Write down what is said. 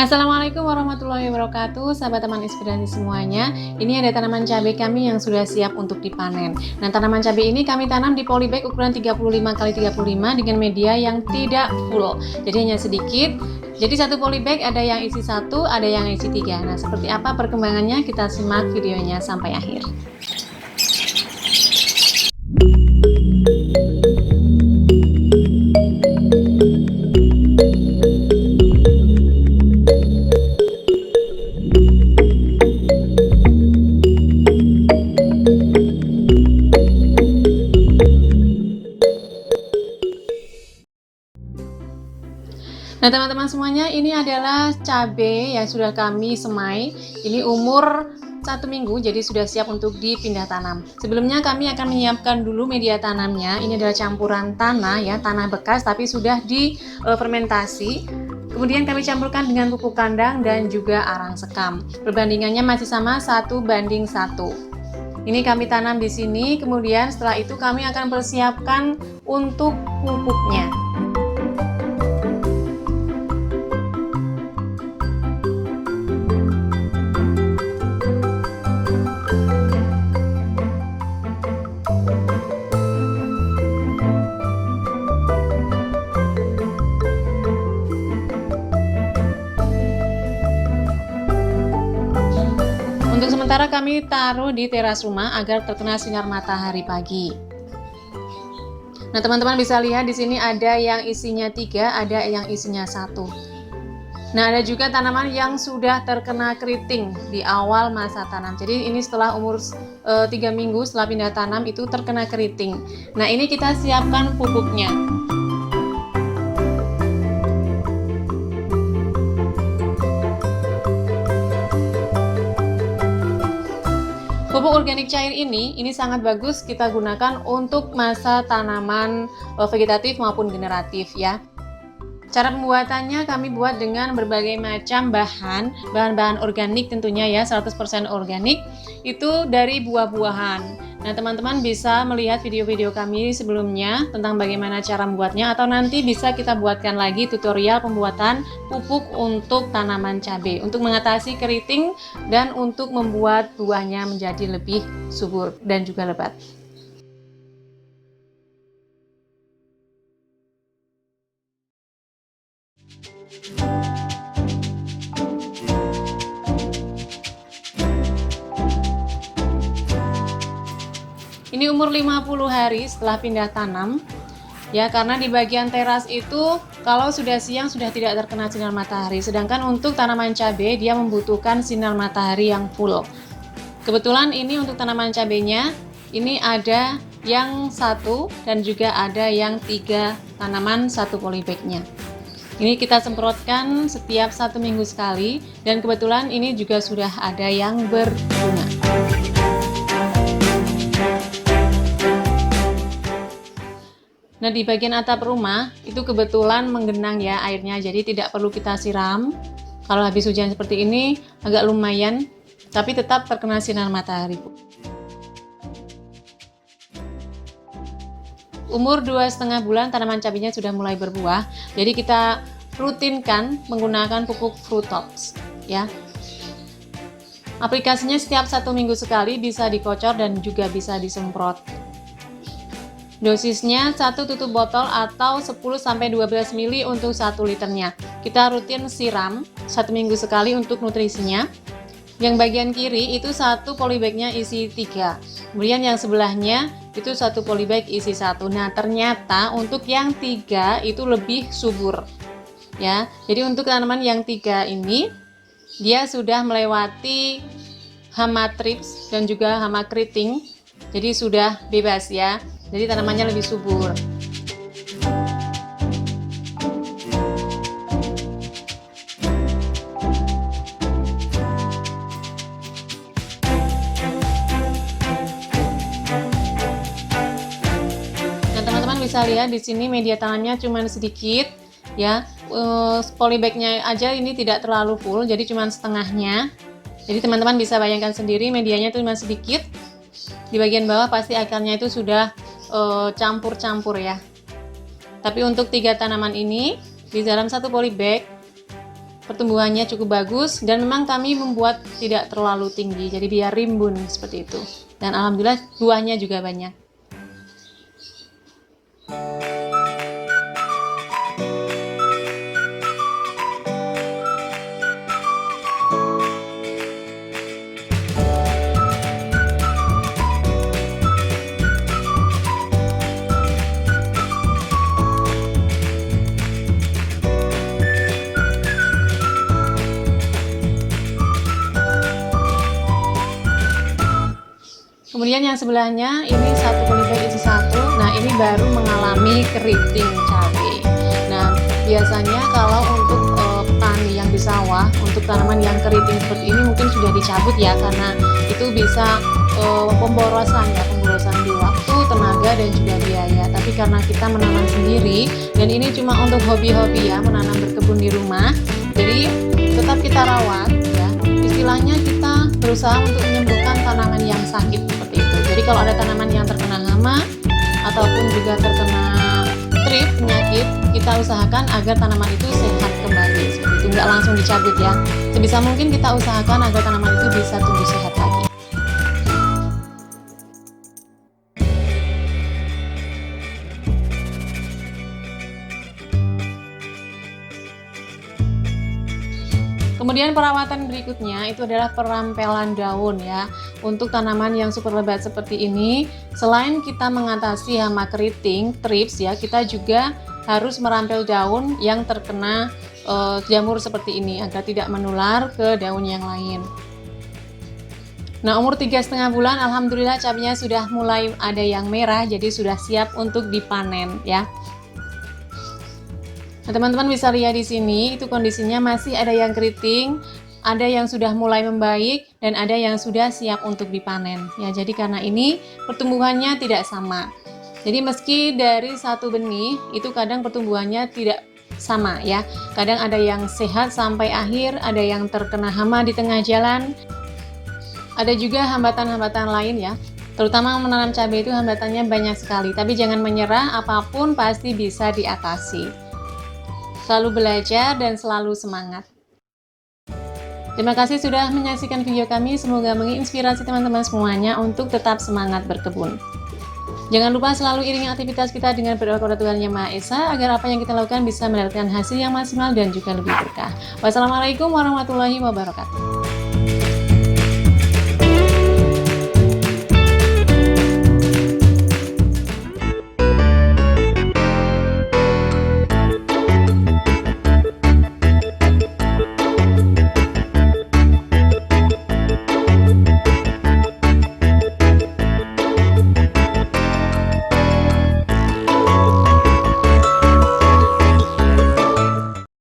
Assalamualaikum warahmatullahi wabarakatuh, sahabat teman inspirasi semuanya. Ini ada tanaman cabai kami yang sudah siap untuk dipanen. Nah, tanaman cabai ini kami tanam di polybag ukuran 35x35 dengan media yang tidak full. Jadi hanya sedikit. Jadi satu polybag ada yang isi 1, ada yang isi 3. Nah, seperti apa perkembangannya? Kita simak videonya sampai akhir. Nah, teman-teman semuanya, ini adalah cabai yang sudah kami semai. Ini umur 1 minggu, jadi sudah siap untuk dipindah tanam. Sebelumnya kami akan menyiapkan dulu media tanamnya. Ini adalah campuran tanah ya, tanah bekas tapi sudah difermentasi. Kemudian kami campurkan dengan pupuk kandang dan juga arang sekam. Perbandingannya masih sama 1:1. Ini kami tanam di sini, kemudian setelah itu kami akan persiapkan untuk pupuknya. Untuk sementara kami taruh di teras rumah agar terkena sinar matahari pagi. Nah, teman-teman bisa lihat di sini ada yang isinya 3, ada yang isinya 1. Nah, ada juga tanaman yang sudah terkena keriting di awal masa tanam. Jadi ini setelah umur 3 minggu setelah pindah tanam itu terkena keriting. Nah, ini kita siapkan pupuknya. Pupuk organik cair ini sangat bagus kita gunakan untuk masa tanaman vegetatif maupun generatif ya. Cara pembuatannya kami buat dengan berbagai macam bahan-bahan organik tentunya ya, 100% organik, itu dari buah-buahan. Nah, teman-teman bisa melihat video-video kami sebelumnya tentang bagaimana cara membuatnya, atau nanti bisa kita buatkan lagi tutorial pembuatan pupuk untuk tanaman cabai untuk mengatasi keriting dan untuk membuat buahnya menjadi lebih subur dan juga lebat. Ini umur 50 hari setelah pindah tanam ya, karena di bagian teras itu kalau sudah siang sudah tidak terkena sinar matahari, sedangkan untuk tanaman cabai dia membutuhkan sinar matahari yang full. Kebetulan ini untuk tanaman cabainya ini ada yang 1 dan juga ada yang 3 tanaman 1 polybagnya. Ini kita semprotkan setiap 1 minggu sekali, dan kebetulan ini juga sudah ada yang berbunga. Nah, di bagian atap rumah itu kebetulan menggenang ya airnya, jadi tidak perlu kita siram. Kalau habis hujan seperti ini agak lumayan, tapi tetap terkena sinar matahari. Umur 2,5 bulan tanaman cabainya sudah mulai berbuah, jadi kita rutinkan menggunakan pupuk Fruitops ya. Aplikasinya setiap 1 minggu sekali, bisa dikocor dan juga bisa disemprot. Dosisnya 1 tutup botol atau 10-12 ml untuk 1 liternya. Kita rutin siram 1 minggu sekali untuk nutrisinya. Yang bagian kiri itu 1 polybagnya isi 3. Kemudian yang sebelahnya itu 1 polybag isi 1. Nah, ternyata untuk yang 3 itu lebih subur. Ya. Jadi untuk tanaman yang 3 ini dia sudah melewati hama thrips dan juga hama keriting. Jadi sudah bebas ya. Jadi tanamannya lebih subur. Nah, teman-teman bisa lihat di sini media tanamnya cuma sedikit ya. Polybagnya aja ini tidak terlalu full, jadi cuma setengahnya. Jadi teman-teman bisa bayangkan sendiri medianya itu cuma sedikit. Di bagian bawah pasti akarnya itu sudah campur-campur ya. Tapi untuk 3 tanaman ini di dalam 1 polybag pertumbuhannya cukup bagus, dan memang kami membuat tidak terlalu tinggi, jadi biar rimbun seperti itu. Dan alhamdulillah buahnya juga banyak. Kemudian yang sebelahnya ini satu polybag isi satu. Nah, ini baru mengalami keriting cabai. Nah, biasanya kalau untuk petani yang di sawah, untuk tanaman yang keriting seperti ini mungkin sudah dicabut ya, karena itu bisa pemborosan di waktu, tenaga, dan juga biaya. Tapi karena kita menanam sendiri, dan ini cuma untuk hobi-hobi ya, menanam berkebun di rumah, jadi tetap kita rawat ya. Istilahnya kita berusaha untuk menyembuhkan tanaman yang sakit seperti itu. Jadi kalau ada tanaman yang terkena hama ataupun juga terkena trip, penyakit, kita usahakan agar tanaman itu sehat kembali seperti itu, nggak langsung dicabut ya. Sebisa mungkin kita usahakan agar tanaman itu bisa tumbuh sehat lagi. Kemudian perawatan berikutnya itu adalah perampelan daun ya. Untuk tanaman yang super lebat seperti ini, selain kita mengatasi hama keriting, thrips ya, kita juga harus merampel daun yang terkena jamur seperti ini agar tidak menular ke daun yang lain. Nah, umur 3,5 bulan, alhamdulillah cabenya sudah mulai ada yang merah, jadi sudah siap untuk dipanen ya. Nah, teman-teman bisa lihat di sini, itu kondisinya masih ada yang keriting, ada yang sudah mulai membaik, dan ada yang sudah siap untuk dipanen. Ya, jadi karena ini pertumbuhannya tidak sama. Jadi meski dari satu benih, itu kadang pertumbuhannya tidak sama ya. Kadang ada yang sehat sampai akhir, ada yang terkena hama di tengah jalan. Ada juga hambatan-hambatan lain ya. Terutama menanam cabai itu hambatannya banyak sekali, tapi jangan menyerah, apapun pasti bisa diatasi. Selalu belajar dan selalu semangat. Terima kasih sudah menyaksikan video kami, semoga menginspirasi teman-teman semuanya untuk tetap semangat berkebun. Jangan lupa selalu iringi aktivitas kita dengan berdoa kepada Tuhan Yang Maha Esa, agar apa yang kita lakukan bisa mendapatkan hasil yang maksimal dan juga lebih berkah. Wassalamualaikum warahmatullahi wabarakatuh.